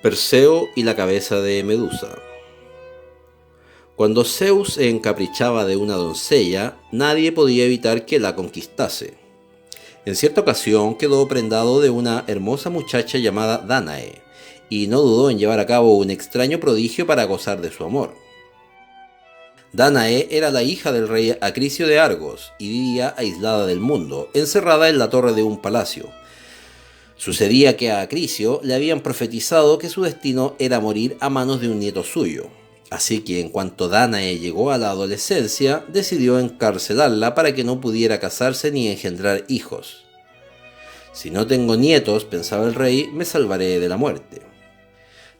Perseo y la cabeza de Medusa. Cuando Zeus se encaprichaba de una doncella, nadie podía evitar que la conquistase. En cierta ocasión quedó prendado de una hermosa muchacha llamada Dánae, y no dudó en llevar a cabo un extraño prodigio para gozar de su amor. Dánae era la hija del rey Acricio de Argos, y vivía aislada del mundo, encerrada en la torre de un palacio. Sucedía que a Acricio le habían profetizado que su destino era morir a manos de un nieto suyo. Así que en cuanto Dánae llegó a la adolescencia, decidió encarcelarla para que no pudiera casarse ni engendrar hijos. Si no tengo nietos, pensaba el rey, me salvaré de la muerte.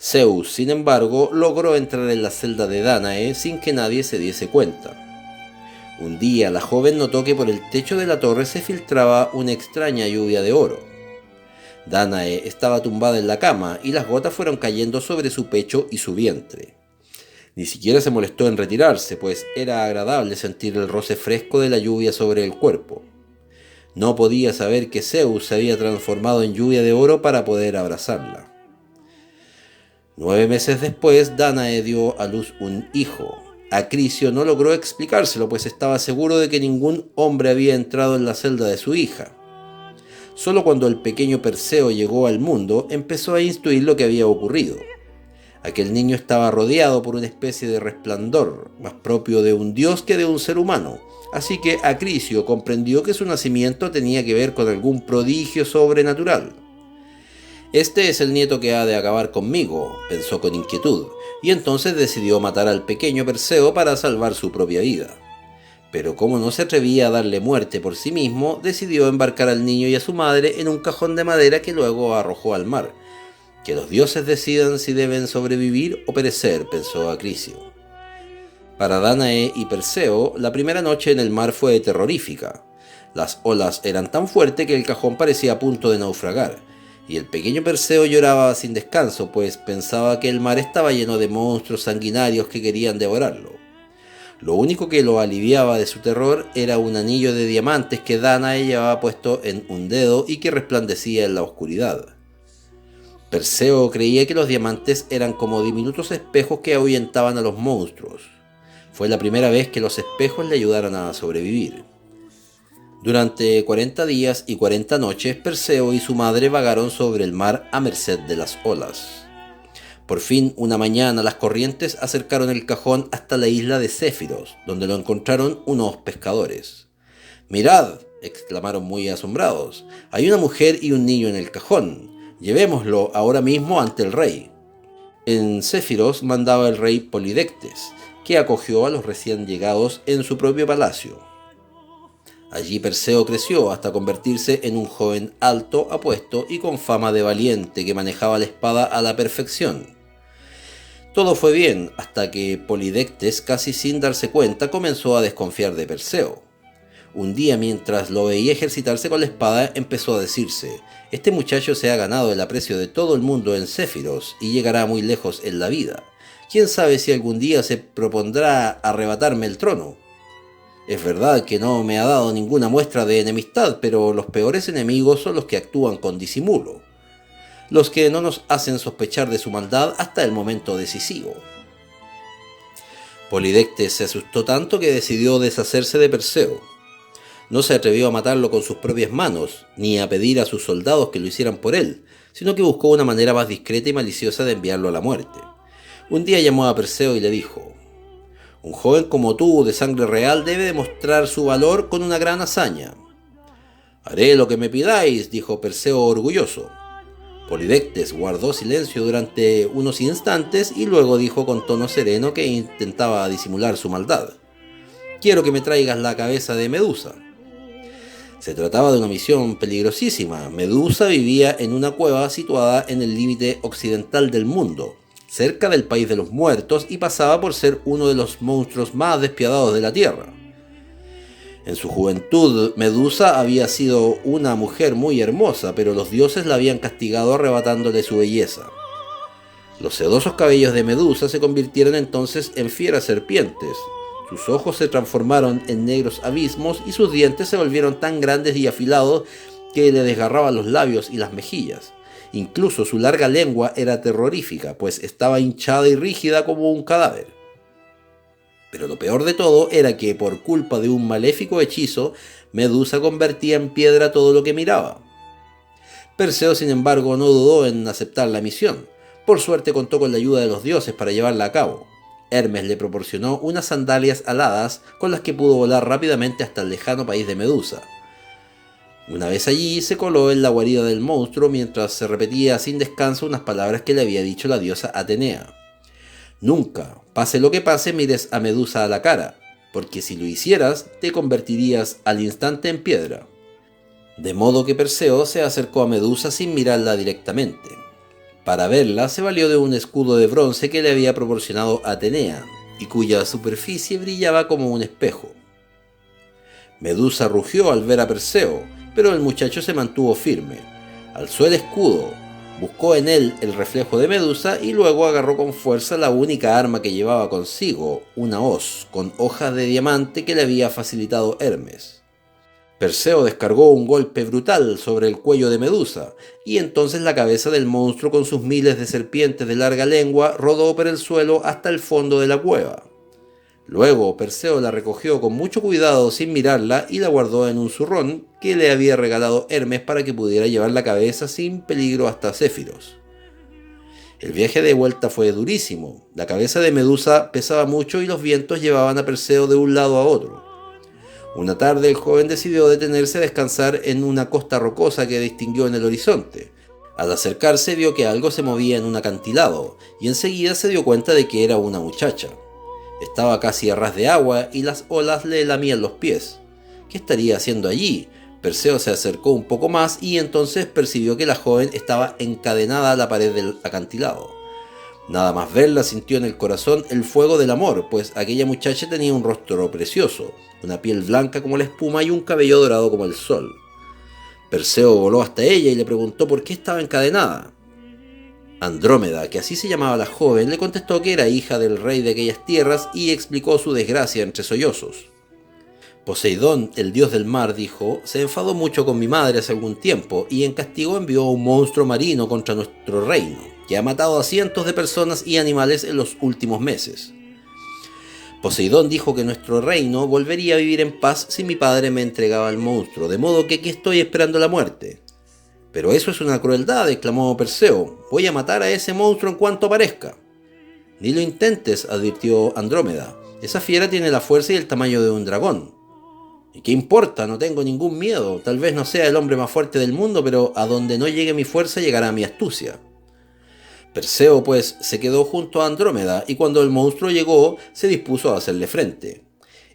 Zeus, sin embargo, logró entrar en la celda de Dánae sin que nadie se diese cuenta. Un día la joven notó que por el techo de la torre se filtraba una extraña lluvia de oro. Dánae estaba tumbada en la cama y las gotas fueron cayendo sobre su pecho y su vientre. Ni siquiera se molestó en retirarse, pues era agradable sentir el roce fresco de la lluvia sobre el cuerpo. No podía saber que Zeus se había transformado en lluvia de oro para poder abrazarla. 9 meses después, Dánae dio a luz un hijo. Acricio no logró explicárselo, pues estaba seguro de que ningún hombre había entrado en la celda de su hija. Solo cuando el pequeño Perseo llegó al mundo, empezó a intuir lo que había ocurrido. Aquel niño estaba rodeado por una especie de resplandor, más propio de un dios que de un ser humano, así que Acricio comprendió que su nacimiento tenía que ver con algún prodigio sobrenatural. Este es el nieto que ha de acabar conmigo, pensó con inquietud, y entonces decidió matar al pequeño Perseo para salvar su propia vida. Pero como no se atrevía a darle muerte por sí mismo, decidió embarcar al niño y a su madre en un cajón de madera que luego arrojó al mar. Que los dioses decidan si deben sobrevivir o perecer, pensó Acricio. Para Dánae y Perseo, la primera noche en el mar fue terrorífica. Las olas eran tan fuertes que el cajón parecía a punto de naufragar, y el pequeño Perseo lloraba sin descanso, pues pensaba que el mar estaba lleno de monstruos sanguinarios que querían devorarlo. Lo único que lo aliviaba de su terror era un anillo de diamantes que Dánae llevaba puesto en un dedo y que resplandecía en la oscuridad. Perseo creía que los diamantes eran como diminutos espejos que ahuyentaban a los monstruos. Fue la primera vez que los espejos le ayudaron a sobrevivir. Durante 40 días y 40 noches, Perseo y su madre vagaron sobre el mar a merced de las olas. Por fin, una mañana, las corrientes acercaron el cajón hasta la isla de Céfiros, donde lo encontraron unos pescadores. «¡Mirad!», exclamaron muy asombrados. «Hay una mujer y un niño en el cajón. Llevémoslo ahora mismo ante el rey». En Céfiros mandaba el rey Polidectes, que acogió a los recién llegados en su propio palacio. Allí Perseo creció hasta convertirse en un joven alto, apuesto y con fama de valiente que manejaba la espada a la perfección. Todo fue bien hasta que Polidectes, casi sin darse cuenta, comenzó a desconfiar de Perseo. Un día, mientras lo veía ejercitarse con la espada, empezó a decirse: «Este muchacho se ha ganado el aprecio de todo el mundo en Céfiros y llegará muy lejos en la vida. ¿Quién sabe si algún día se propondrá arrebatarme el trono? Es verdad que no me ha dado ninguna muestra de enemistad, pero los peores enemigos son los que actúan con disimulo, los que no nos hacen sospechar de su maldad hasta el momento decisivo». Polidectes se asustó tanto que decidió deshacerse de Perseo. No se atrevió a matarlo con sus propias manos, ni a pedir a sus soldados que lo hicieran por él, sino que buscó una manera más discreta y maliciosa de enviarlo a la muerte. Un día llamó a Perseo y le dijo: «Un joven como tú, de sangre real, debe demostrar su valor con una gran hazaña». «Haré lo que me pidáis», dijo Perseo orgulloso. Polidectes guardó silencio durante unos instantes y luego dijo con tono sereno que intentaba disimular su maldad: «Quiero que me traigas la cabeza de Medusa». Se trataba de una misión peligrosísima. Medusa vivía en una cueva situada en el límite occidental del mundo, cerca del país de los muertos, y pasaba por ser uno de los monstruos más despiadados de la tierra. En su juventud, Medusa había sido una mujer muy hermosa, pero los dioses la habían castigado arrebatándole su belleza. Los sedosos cabellos de Medusa se convirtieron entonces en fieras serpientes. Sus ojos se transformaron en negros abismos y sus dientes se volvieron tan grandes y afilados que le desgarraban los labios y las mejillas. Incluso su larga lengua era terrorífica, pues estaba hinchada y rígida como un cadáver. Pero lo peor de todo era que, por culpa de un maléfico hechizo, Medusa convertía en piedra todo lo que miraba. Perseo, sin embargo, no dudó en aceptar la misión. Por suerte contó con la ayuda de los dioses para llevarla a cabo. Hermes le proporcionó unas sandalias aladas con las que pudo volar rápidamente hasta el lejano país de Medusa. Una vez allí, se coló en la guarida del monstruo mientras se repetía sin descanso unas palabras que le había dicho la diosa Atenea. Nunca, pase lo que pase, mires a Medusa a la cara, porque si lo hicieras, te convertirías al instante en piedra. De modo que Perseo se acercó a Medusa sin mirarla directamente. Para verla, se valió de un escudo de bronce que le había proporcionado Atenea, y cuya superficie brillaba como un espejo. Medusa rugió al ver a Perseo, pero el muchacho se mantuvo firme. Alzó el escudo, buscó en él el reflejo de Medusa y luego agarró con fuerza la única arma que llevaba consigo, una hoz con hojas de diamante que le había facilitado Hermes. Perseo descargó un golpe brutal sobre el cuello de Medusa, y entonces la cabeza del monstruo con sus miles de serpientes de larga lengua rodó por el suelo hasta el fondo de la cueva. Luego Perseo la recogió con mucho cuidado sin mirarla y la guardó en un zurrón que le había regalado Hermes para que pudiera llevar la cabeza sin peligro hasta Céfiros. El viaje de vuelta fue durísimo. La cabeza de Medusa pesaba mucho y los vientos llevaban a Perseo de un lado a otro. Una tarde el joven decidió detenerse a descansar en una costa rocosa que distinguió en el horizonte. Al acercarse vio que algo se movía en un acantilado y enseguida se dio cuenta de que era una muchacha. Estaba casi a ras de agua y las olas le lamían los pies. ¿Qué estaría haciendo allí? Perseo se acercó un poco más y entonces percibió que la joven estaba encadenada a la pared del acantilado. Nada más verla sintió en el corazón el fuego del amor, pues aquella muchacha tenía un rostro precioso, una piel blanca como la espuma y un cabello dorado como el sol. Perseo voló hasta ella y le preguntó por qué estaba encadenada. Andrómeda, que así se llamaba la joven, le contestó que era hija del rey de aquellas tierras y explicó su desgracia entre sollozos. Poseidón, el dios del mar, dijo, se enfadó mucho con mi madre hace algún tiempo y en castigo envió un monstruo marino contra nuestro reino, que ha matado a cientos de personas y animales en los últimos meses. Poseidón dijo que nuestro reino volvería a vivir en paz si mi padre me entregaba al monstruo, de modo que aquí estoy esperando la muerte. Pero eso es una crueldad, exclamó Perseo. Voy a matar a ese monstruo en cuanto aparezca. Ni lo intentes, advirtió Andrómeda. Esa fiera tiene la fuerza y el tamaño de un dragón. ¿Y qué importa? No tengo ningún miedo. Tal vez no sea el hombre más fuerte del mundo, pero a donde no llegue mi fuerza llegará mi astucia. Perseo, pues, se quedó junto a Andrómeda y cuando el monstruo llegó, se dispuso a hacerle frente.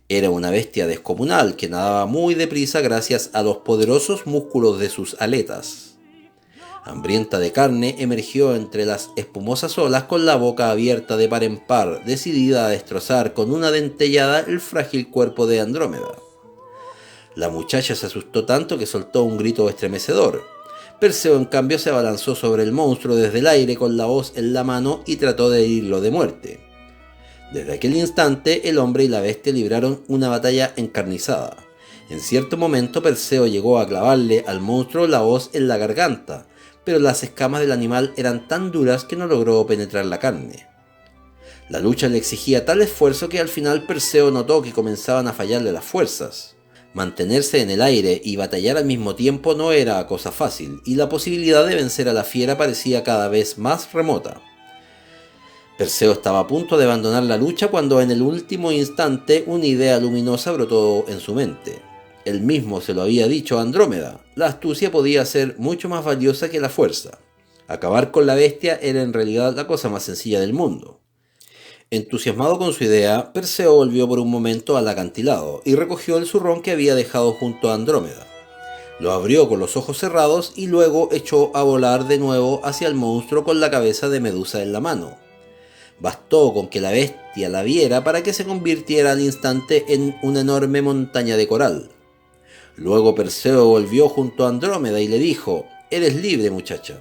Era una bestia descomunal que nadaba muy deprisa gracias a los poderosos músculos de sus aletas. Hambrienta de carne, emergió entre las espumosas olas con la boca abierta de par en par, decidida a destrozar con una dentellada el frágil cuerpo de Andrómeda. La muchacha se asustó tanto que soltó un grito estremecedor. Perseo, en cambio, se abalanzó sobre el monstruo desde el aire con la hoz en la mano y trató de herirlo de muerte. Desde aquel instante, el hombre y la bestia libraron una batalla encarnizada. En cierto momento, Perseo llegó a clavarle al monstruo la hoz en la garganta, pero las escamas del animal eran tan duras que no logró penetrar la carne. La lucha le exigía tal esfuerzo que al final Perseo notó que comenzaban a fallarle las fuerzas. Mantenerse en el aire y batallar al mismo tiempo no era cosa fácil, y la posibilidad de vencer a la fiera parecía cada vez más remota. Perseo estaba a punto de abandonar la lucha cuando en el último instante una idea luminosa brotó en su mente. Él mismo se lo había dicho a Andrómeda, la astucia podía ser mucho más valiosa que la fuerza. Acabar con la bestia era en realidad la cosa más sencilla del mundo. Entusiasmado con su idea, Perseo volvió por un momento al acantilado y recogió el zurrón que había dejado junto a Andrómeda. Lo abrió con los ojos cerrados y luego echó a volar de nuevo hacia el monstruo con la cabeza de Medusa en la mano. Bastó con que la bestia la viera para que se convirtiera al instante en una enorme montaña de coral. Luego Perseo volvió junto a Andrómeda y le dijo: «Eres libre, muchacha».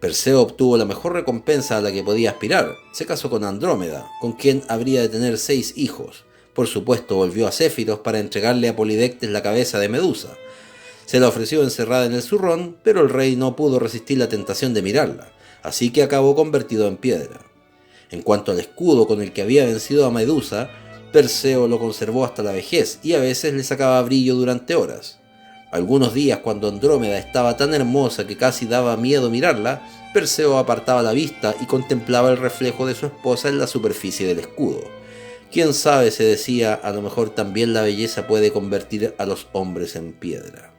Perseo obtuvo la mejor recompensa a la que podía aspirar. Se casó con Andrómeda, con quien habría de tener 6 hijos. Por supuesto, volvió a Céfiros para entregarle a Polidectes la cabeza de Medusa. Se la ofreció encerrada en el zurrón, pero el rey no pudo resistir la tentación de mirarla, así que acabó convertido en piedra. En cuanto al escudo con el que había vencido a Medusa, Perseo lo conservó hasta la vejez y a veces le sacaba brillo durante horas. Algunos días, cuando Andrómeda estaba tan hermosa que casi daba miedo mirarla, Perseo apartaba la vista y contemplaba el reflejo de su esposa en la superficie del escudo. Quién sabe, se decía, a lo mejor también la belleza puede convertir a los hombres en piedra.